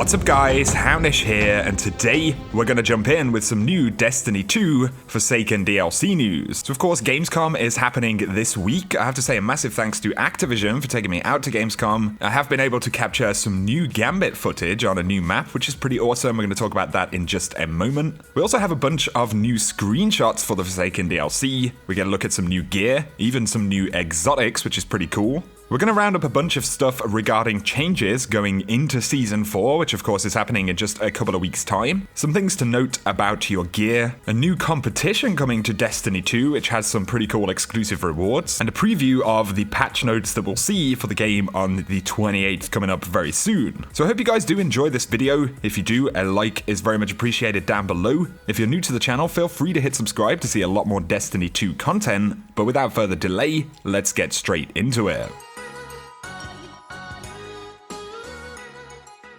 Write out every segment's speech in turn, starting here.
What's up guys, Hownish here, and today we're gonna jump in with some new Destiny 2 Forsaken DLC news. So of course Gamescom is happening this week. I have to say a massive thanks to Activision for taking me out to Gamescom. I have been able to capture some new Gambit footage on a new map, which is pretty awesome. We're gonna talk about that in just a moment. We also have a bunch of new screenshots for the Forsaken DLC. We get a look at some new gear, even some new exotics, which is pretty cool. We're going to round up a bunch of stuff regarding changes going into Season 4, which of course is happening in just a couple of weeks' time. Some things to note about your gear, a new competition coming to Destiny 2, which has some pretty cool exclusive rewards, and a preview of the patch notes that we'll see for the game on the 28th coming up very soon. So I hope you guys do enjoy this video. If you do, a like is very much appreciated down below. If you're new to the channel, feel free to hit subscribe to see a lot more Destiny 2 content, but without further delay, let's get straight into it.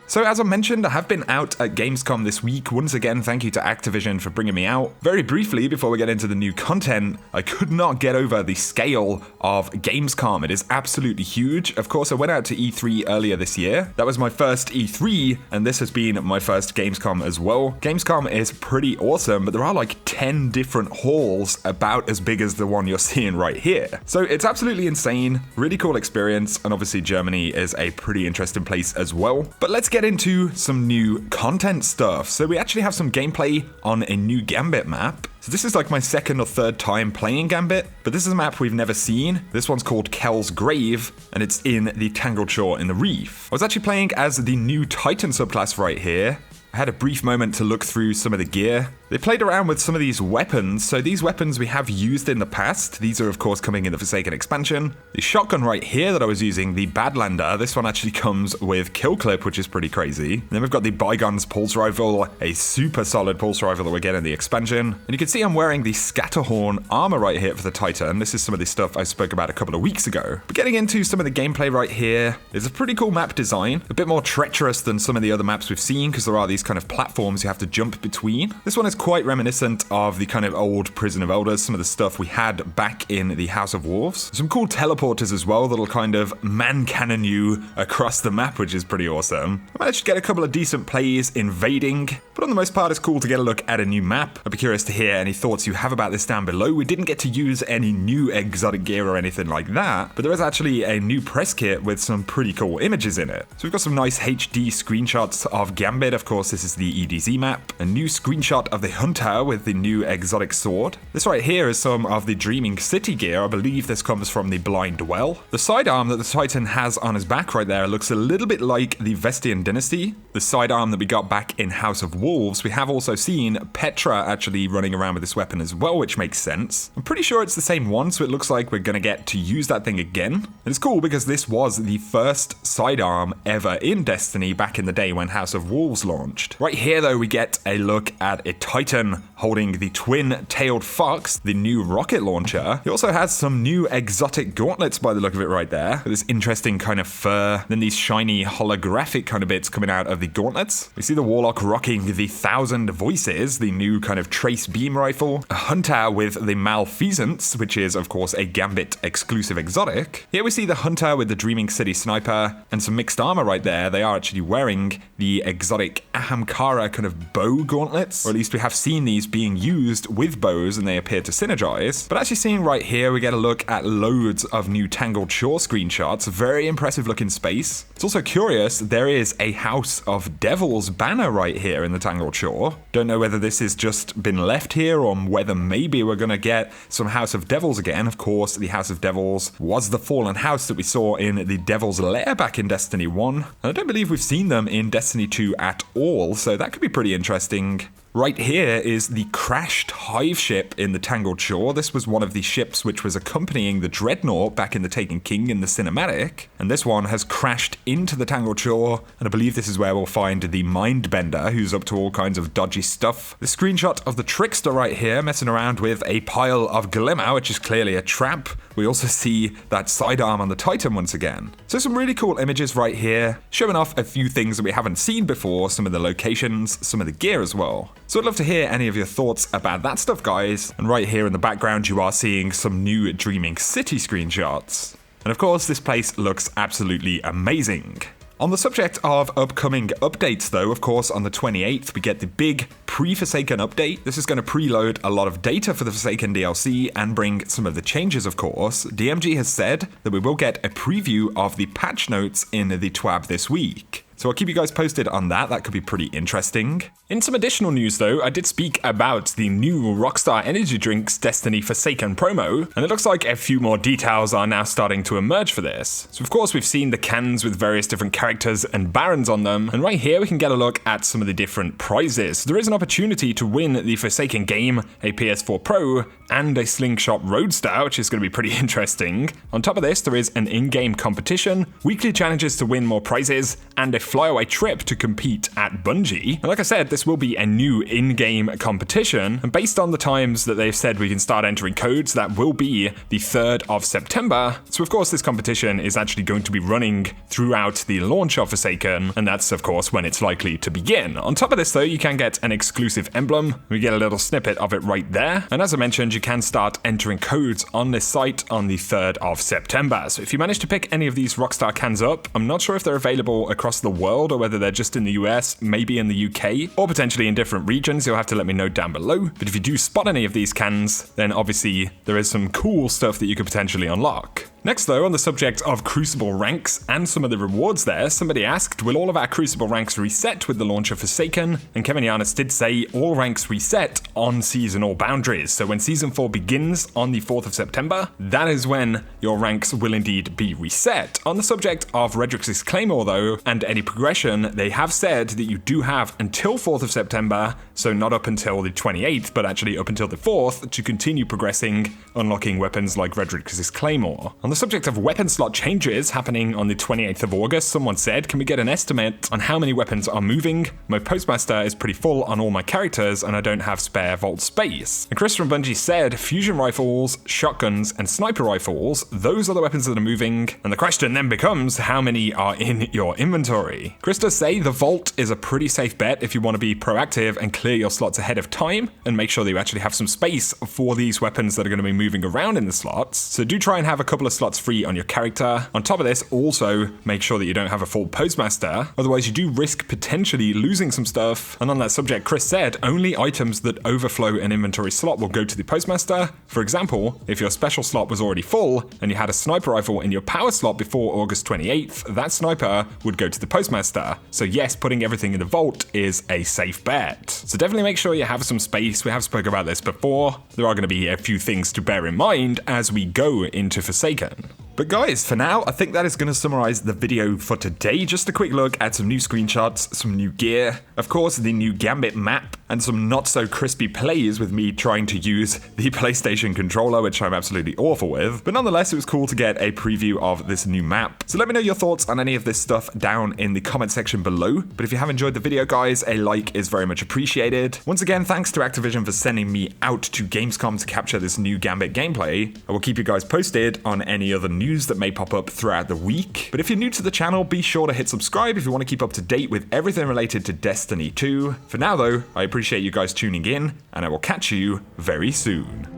So as I mentioned, I have been out at Gamescom this week. Once again, thank you to Activision for bringing me out. Very briefly, before we get into the new content, I could not get over the scale of Gamescom. It is absolutely huge. Of course, I went out to E3 earlier this year. That was my first E3, and this has been my first Gamescom as well. Gamescom is pretty awesome, but there are like 10 different halls about as big as the one you're seeing right here. So it's absolutely insane, really cool experience, and obviously Germany is a pretty interesting place as well. But let's get into some new content stuff. So we actually have some gameplay on a new Gambit map. So this is like my second or third time playing Gambit, but this is a map we've never seen. This one's called Kells Grave, and it's in the Tangled Shore in the Reef. I was actually playing as the new Titan subclass right here. I had a brief moment to look through some of the gear. They played around with some of these weapons, so these weapons we have used in the past. These are of course coming in the Forsaken expansion. The shotgun right here that I was using, the Badlander, this one actually comes with kill clip, which is pretty crazy. And then we've got the Bygones pulse rifle, a super solid pulse rifle that we get in the expansion. And you can see I'm wearing the Scatterhorn armor right here for the Titan. This is some of the stuff I spoke about a couple of weeks ago. But getting into some of the gameplay right here, it's a pretty cool map design. A bit more treacherous than some of the other maps we've seen because there are these kind of platforms you have to jump between. This one is quite reminiscent of the kind of old Prison of Elders, some of the stuff we had back in the House of Wolves. Some cool teleporters as well that'll kind of man-cannon you across the map, which is pretty awesome. I managed to get a couple of decent plays invading, but on the most part it's cool to get a look at a new map. I'd be curious to hear any thoughts you have about this down below. We didn't get to use any new exotic gear or anything like that, but there is actually a new press kit with some pretty cool images in it. So we've got some nice HD screenshots of Gambit. Of course, this is the EDZ map. A new screenshot of the Hunter with the new exotic sword. This right here is some of the Dreaming City gear. I believe this comes from the Blind Well. The sidearm that the Titan has on his back right there looks a little bit like the Vestian Dynasty. The sidearm that we got back in House of Wolves. We have also seen Petra actually running around with this weapon as well, which makes sense. I'm pretty sure it's the same one, so it looks like we're gonna get to use that thing again. And it's cool because this was the first sidearm ever in Destiny back in the day when House of Wolves launched. Right here though, we get a look at a Titan holding the twin-tailed fox, the new rocket launcher. He also has some new exotic gauntlets by the look of it right there, with this interesting kind of fur, then these shiny holographic kind of bits coming out of the gauntlets. We see the Warlock rocking the 1,000 Voices, the new kind of trace beam rifle, a Hunter with the Malfeasance, which is of course a Gambit exclusive exotic. Here we see the Hunter with the Dreaming City sniper and some mixed armor right there. They are actually wearing the exotic Ahamkara kind of bow gauntlets, or at least we have seen these being used with bows and they appear to synergize. But actually seeing right here, we get a look at loads of new Tangled Shore screenshots. Very impressive looking space. It's also curious, there is a House of Devils banner right here in the Tangled Shore. Don't know whether this has just been left here or whether maybe we're gonna get some House of Devils again. Of course, the House of Devils was the fallen house that we saw in the Devil's Lair back in Destiny 1. And I don't believe we've seen them in Destiny 2 at all, so that could be pretty interesting. Right here is the crashed hive ship in the Tangled Shore. This was one of the ships which was accompanying the Dreadnought back in the Taken King in the cinematic. And this one has crashed into the Tangled Shore. And I believe this is where we'll find the Mindbender, who's up to all kinds of dodgy stuff. The screenshot of the Trickster right here, messing around with a pile of Glimmer, which is clearly a trap. We also see that sidearm on the Titan once again. So some really cool images right here, showing off a few things that we haven't seen before, some of the locations, some of the gear as well. So I'd love to hear any of your thoughts about that stuff, guys. And right here in the background, you are seeing some new Dreaming City screenshots. And of course, this place looks absolutely amazing. On the subject of upcoming updates though, of course on the 28th we get the big pre-Forsaken update. This is going to preload a lot of data for the Forsaken DLC and bring some of the changes of course. DMG has said that we will get a preview of the patch notes in the TWAB this week. So I'll keep you guys posted on that. That could be pretty interesting. In some additional news though, I did speak about the new Rockstar Energy Drinks Destiny Forsaken promo, and it looks like a few more details are now starting to emerge for this. So of course we've seen the cans with various different characters and barons on them, and right here we can get a look at some of the different prizes. So there is an opportunity to win the Forsaken game, a PS4 Pro, and a Slingshot Roadster, which is going to be pretty interesting. On top of this, there is an in-game competition, weekly challenges to win more prizes, and a flyaway trip to compete at Bungie. And like I said, this will be a new in-game competition, and based on the times that they've said we can start entering codes, that will be the 3rd of September. So of course this competition is actually going to be running throughout the launch of Forsaken, and that's of course when it's likely to begin. On top of this though, you can get an exclusive emblem. We get a little snippet of it right there, and as I mentioned, you can start entering codes on this site on the 3rd of September. So if you manage to pick any of these Rockstar cans up, I'm not sure if they're available across the world or whether they're just in the US, maybe in the UK, or potentially in different regions. You'll have to let me know down below. But if you do spot any of these cans, then obviously there is some cool stuff that you could potentially unlock. Next though, on the subject of Crucible ranks and some of the rewards there, somebody asked, will all of our Crucible ranks reset with the launch of Forsaken? And Kevin Yanis did say all ranks reset on seasonal boundaries. So when Season 4 begins on the 4th of September, that is when your ranks will indeed be reset. On the subject of Redrix's Claymore though, and any progression, they have said that you do have until 4th of September, so not up until the 28th, but actually up until the 4th, to continue progressing, unlocking weapons like Redrix's Claymore. On the subject of weapon slot changes happening on the 28th of August, someone said, can we get an estimate on how many weapons are moving? My Postmaster is pretty full on all my characters and I don't have spare vault space. And Chris from Bungie said, fusion rifles, shotguns, and sniper rifles, those are the weapons that are moving. And the question then becomes, how many are in your inventory? Chris does say the vault is a pretty safe bet if you want to be proactive and clear your slots ahead of time and make sure that you actually have some space for these weapons that are going to be moving around in the slots. So do try and have a couple of slots free on your character. On top of this, also make sure that you don't have a full Postmaster, otherwise you do risk potentially losing some stuff. And on that subject, Chris said only items that overflow an inventory slot will go to the Postmaster. For example, if your special slot was already full and you had a sniper rifle in your power slot before August 28th, that sniper would go to the Postmaster. So yes, putting everything in the vault is a safe bet. So definitely make sure you have some space. We have spoken about this before. There are going to be a few things to bear in mind as we go into Forsaken. But guys, for now, I think that is going to summarize the video for today. Just a quick look at some new screenshots, some new gear, of course, the new Gambit map, and some not so crispy plays with me trying to use the PlayStation controller, which I'm absolutely awful with. But nonetheless, it was cool to get a preview of this new map. So let me know your thoughts on any of this stuff down in the comment section below. But if you have enjoyed the video, guys, a like is very much appreciated. Once again, thanks to Activision for sending me out to Gamescom to capture this new Gambit gameplay. I will keep you guys posted on any other news that may pop up throughout the week. But if you're new to the channel, be sure to hit subscribe if you want to keep up to date with everything related to Destiny 2. For now though, I appreciate you guys tuning in, and I will catch you very soon.